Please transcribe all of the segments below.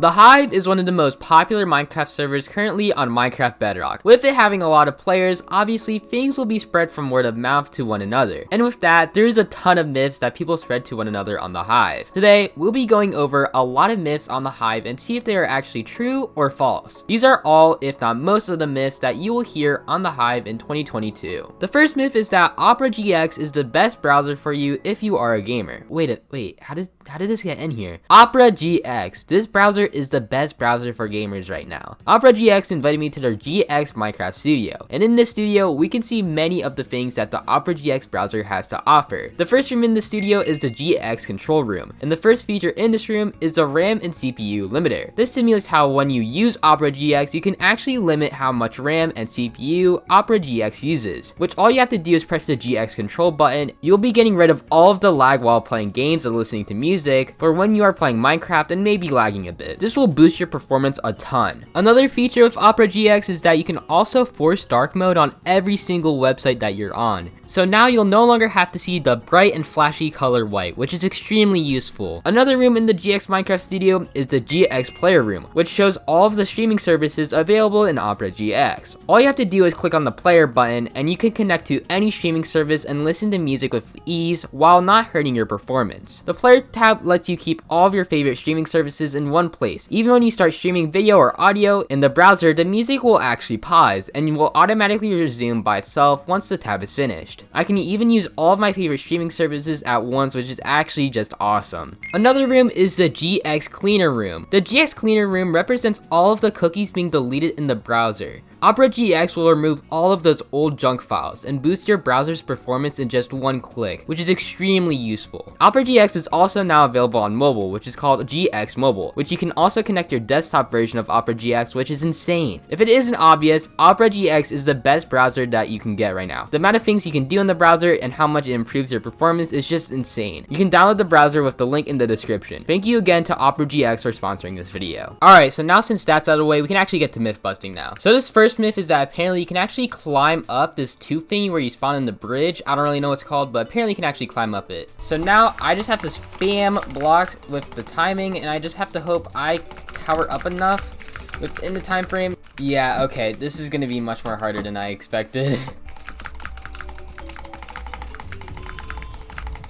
The Hive is one of the most popular Minecraft servers currently on Minecraft Bedrock. With it having a lot of players, obviously things will be spread from word of mouth to one another. And with that, there's a ton of myths that people spread to one another on the Hive. Today, we'll be going over a lot of myths on the Hive and see if they are actually true or false. These are all, if not most of the myths that you will hear on the Hive in 2022. The first myth is that Opera GX is the best browser for you if you are a gamer. Wait, how did this get in here? Opera GX. This browser is the best browser for gamers right now. Opera GX invited me to their GX Minecraft studio, and in this studio we can see many of the things that the Opera GX browser has to offer. The first room in the studio is the GX control room, and the first feature in this room is the RAM and CPU limiter. This simulates how when you use Opera GX you can actually limit how much RAM and CPU Opera GX uses, which all you have to do is press the GX control button. You'll be getting rid of all of the lag while playing games and listening to music, or when you are playing Minecraft and maybe lagging a bit. This will boost your performance a ton. Another feature of Opera GX is that you can also force dark mode on every single website that you're on. So now you'll no longer have to see the bright and flashy color white, which is extremely useful. Another room in the GX Minecraft studio is the GX player room, which shows all of the streaming services available in Opera GX. All you have to do is click on the player button and you can connect to any streaming service and listen to music with ease while not hurting your performance. The player tab lets you keep all of your favorite streaming services in one place. Even when you start streaming video or audio in the browser, the music will actually pause and will automatically resume by itself once the tab is finished. I can even use all of my favorite streaming services at once, which is actually just awesome. Another room is the GX Cleaner room. The GX Cleaner room represents all of the cookies being deleted in the browser. Opera GX will remove all of those old junk files and boost your browser's performance in just one click, which is extremely useful. Opera GX is also now available on mobile, which is called GX Mobile, which you can also connect your desktop version of Opera GX, which is insane. If it isn't obvious, Opera GX is the best browser that you can get right now. The amount of things you can do in the browser and how much it improves your performance is just insane. You can download the browser with the link in the description. Thank you again to Opera GX for sponsoring this video. Alright, so now since that's out of the way, we can actually get to myth busting now. So this first myth is that apparently you can actually climb up this tube thingy where you spawn in the bridge. I don't really know what it's called, but apparently you can actually climb up it. So now I just have to spam blocks with the timing, and I just have to hope I tower up enough within the time frame. Yeah, okay, this is gonna be much more harder than I expected.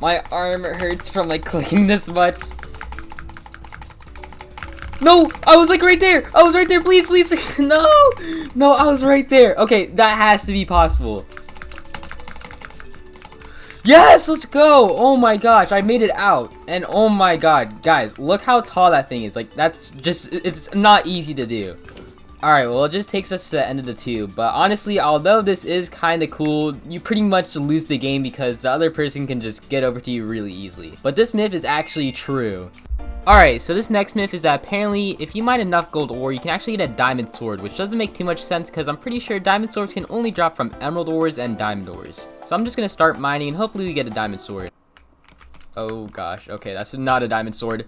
My arm hurts from like clicking this much. No, I was like right there. I was right there. Please. No, I was right there. Okay, that has to be possible. Yes, let's go. Oh my gosh, I made it out. And oh my god, guys, look how tall that thing is. Like, that's just, it's not easy to do. Alright, well, it just takes us to the end of the tube. But honestly, although this is kind of cool, you pretty much lose the game because the other person can just get over to you really easily. But this myth is actually true. Alright, so this next myth is that apparently if you mine enough gold ore, you can actually get a diamond sword, which doesn't make too much sense because I'm pretty sure diamond swords can only drop from emerald ores and diamond ores. So I'm just gonna start mining and hopefully we get a diamond sword. Oh gosh, okay, that's not a diamond sword.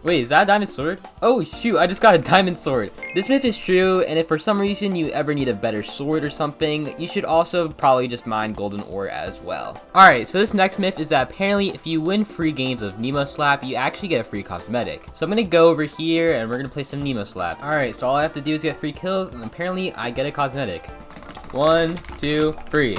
Wait, is that a diamond sword? Oh shoot, I just got a diamond sword. This myth is true, and if for some reason you ever need a better sword or something, you should also probably just mine golden ore as well. Alright, so this next myth is that apparently if you win free games of Nemo Slap, you actually get a free cosmetic. So I'm gonna go over here and we're gonna play some Nemo Slap. Alright, so all I have to do is get 3 kills, and apparently I get a cosmetic. 1, 2, 3.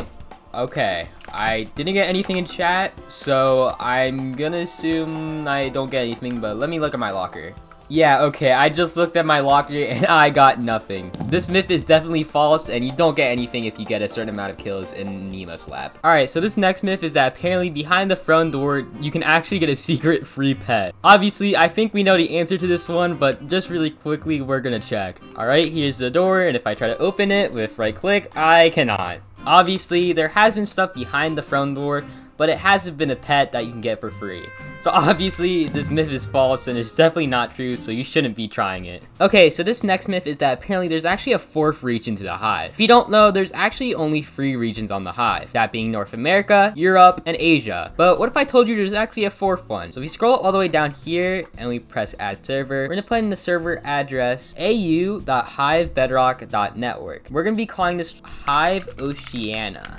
Okay, I didn't get anything in chat, so I'm gonna assume I don't get anything, but let me look at my locker. Yeah, okay, I just looked at my locker and I got nothing. This myth is definitely false, and you don't get anything if you get a certain amount of kills in Nemo Slap. Alright, so this next myth is that apparently behind the front door, you can actually get a secret free pet. Obviously, I think we know the answer to this one, but just really quickly, we're gonna check. Alright, here's the door, and if I try to open it with right click, I cannot. Obviously, there has been stuff behind the front door, but it hasn't been a pet that you can get for free. So obviously, this myth is false and it's definitely not true, so you shouldn't be trying it. Okay, so this next myth is that apparently there's actually a 4th region to the Hive. If you don't know, there's actually only 3 regions on the Hive, that being North America, Europe, and Asia. But what if I told you there's actually a 4th one? So if you scroll all the way down here and we press add server, we're gonna put in the server address au.hivebedrock.network. We're gonna be calling this Hive Oceania.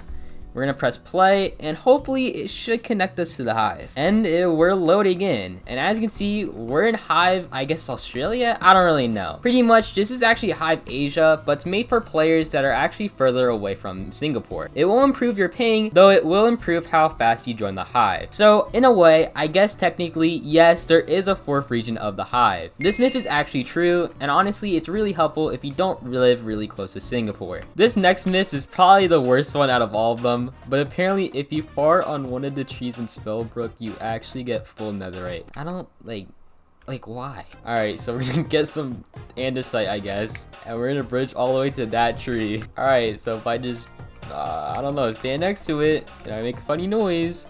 We're gonna press play, and hopefully it should connect us to the Hive. And we're loading in. And as you can see, we're in Hive, I guess Australia? I don't really know. Pretty much, this is actually Hive Asia, but it's made for players that are actually further away from Singapore. It will improve your ping, though it will improve how fast you join the Hive. So, in a way, I guess technically, yes, there is a 4th region of the Hive. This myth is actually true, and honestly, it's really helpful if you don't live really close to Singapore. This next myth is probably the worst one out of all of them, but apparently if you fart on one of the trees in Spellbrook, you actually get full netherite. I don't, like why? Alright, so we're gonna get some andesite, I guess, and we're gonna bridge all the way to that tree. Alright, so if I just, I don't know, stand next to it, and I make a funny noise.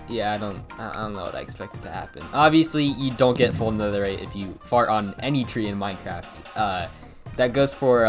Yeah, I don't know what I expected to happen. Obviously, you don't get full netherite if you fart on any tree in Minecraft. That goes for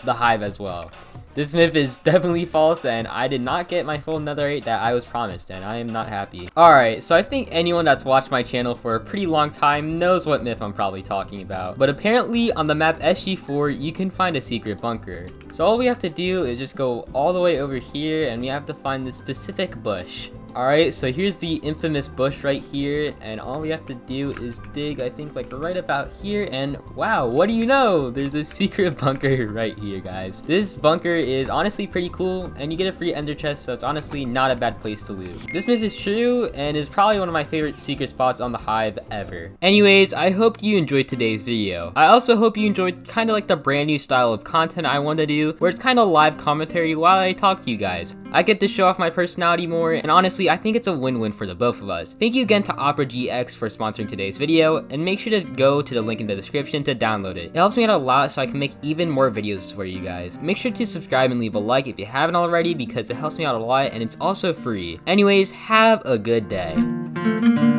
the Hive as well. This myth is definitely false, and I did not get my full netherite that I was promised, and I am not happy. Alright, so I think anyone that's watched my channel for a pretty long time knows what myth I'm probably talking about. But apparently, on the map SG4, you can find a secret bunker. So all we have to do is just go all the way over here, and we have to find this specific bush. Alright, so here's the infamous bush right here, and all we have to do is dig, I think, like right about here, and wow, what do you know? There's a secret bunker right here, guys. This bunker is honestly pretty cool, and you get a free ender chest, so it's honestly not a bad place to loot. This myth is true, and is probably one of my favorite secret spots on the Hive ever. Anyways, I hope you enjoyed today's video. I also hope you enjoyed kind of like the brand new style of content I want to do, where it's kind of live commentary while I talk to you guys. I get to show off my personality more, and honestly, I think it's a win-win for the both of us. Thank you again to Opera GX for sponsoring today's video, and make sure to go to the link in the description to download it. It helps me out a lot so I can make even more videos for you guys. Make sure to subscribe and leave a like if you haven't already, because it helps me out a lot and it's also free. Anyways, have a good day.